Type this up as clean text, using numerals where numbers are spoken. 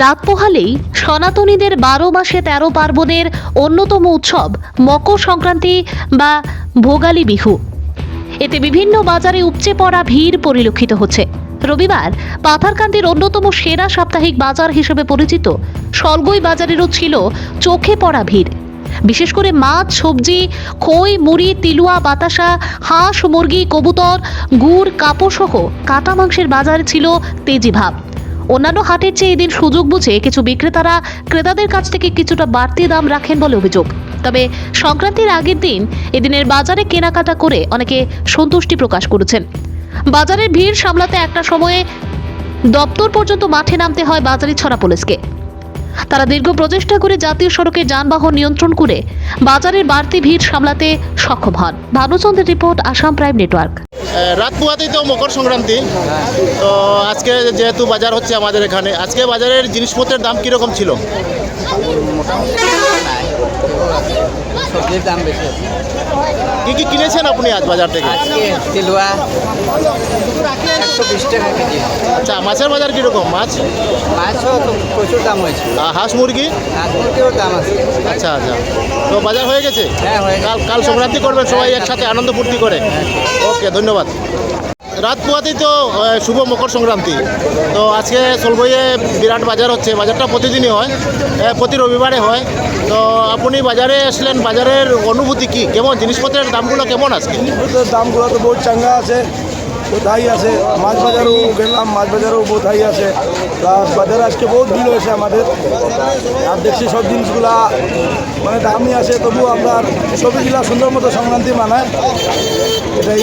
রাত পোহালেই সনাতনীদের 12 মাসে 13 পার্বণের অন্যতম উৎসব মকর সংক্রান্তি বা ভোগালী বিহু। এতে বিভিন্ন বাজারে উপচে পড়া ভিড় পরিলক্ষিত হচ্ছে। রবিবার পাথারকান্দির অন্যতম সেরা সাপ্তাহিক বাজার হিসেবে পরিচিত সলগই বাজারেরও ছিল চোখে পড়া ভিড়। বিশেষ করে মাছ, সবজি, খই, মুড়ি, তিলুয়া, বাতাসা, হাঁস, মুরগি, কবুতর, গুড়, কাপড় সহ কাটা মাংসের বাজারে ছিল তেজি ভাব। অন্যান্য হাটের চেয়ে এদিন সুযোগ বুঝে কিছু বিক্রেতারা ক্রেতাদের কাছ থেকে কিছুটা বাড়তি দাম রাখেন বলে অভিযোগ। তবে সংক্রান্তির আগের দিন এদিনের বাজারে কেনাকাটা করে অনেকে সন্তুষ্টি প্রকাশ করেছেন। বাজারের ভিড় সামলাতে একটা সময়ে দপ্তর পর্যন্ত মাঠে নামতে হয় বাজারে ছড়া পুলিশকে। তারা দীর্ঘ প্রচেষ্টা করে জাতীয় সড়কে যানবাহন নিয়ন্ত্রণ করে বাজারের বাড়তি ভিড় সামলাতে সক্ষম হন। ভানুচন্দ্রের রিপোর্ট, আসাম প্রাইম নেটওয়ার্ক। রাত পোহাতেই তো মকর সংক্রান্তি, তো আজকে যেহেতু বাজার হচ্ছে আমাদের এখানে, আজকে বাজারের জিনিসপত্রের দাম কীরকম ছিল? মোটামুটি নাই, সবজির দাম বেশি। কী কী কিনেছেন আপনি আজ বাজার থেকে? আজকে তিলুয়া 120 টাকা কেজি। আচ্ছা, মাছের বাজার কীরকম? মাছও তো প্রচুর দাম হয়েছে, হাঁস মুরগি? হাঁস মুরগিও দাম আছে। আচ্ছা আচ্ছা, তো বাজার হয়ে গেছে? হ্যাঁ, হয়ে গেছে। কাল সংক্রান্তি করবেন সবাই একসাথে আনন্দ ফুর্তি করে। ওকে, ধন্যবাদ। রাত পোহাতেই তো শুভ মকর সংক্রান্তি, তো আজকে সলগইয়ে বিরাট বাজার হচ্ছে। বাজারটা প্রতিদিনই হয়, প্রতি রবিবারে হয়। তো আপনি বাজারে আসলেন, বাজারের অনুভূতি কি? কেমন জিনিসপত্রের দামগুলো কেমন আজকে? জিনিসপত্রের দামগুলো তো বহুত চাঙ্গা আছে, বহুত হাই আছে। মাছ বাজারও গেলাম, মাছ বাজারও বহুত হাই আছে। প্লাস বাজারে আজকে বহুত ভিড় হয়েছে আমাদের। আর দেখছি সব জিনিসগুলা মানে দামই আছে, তবুও আমরা সবজিগুলা সুন্দর মতো সংক্রান্তি মানায়, এটাই।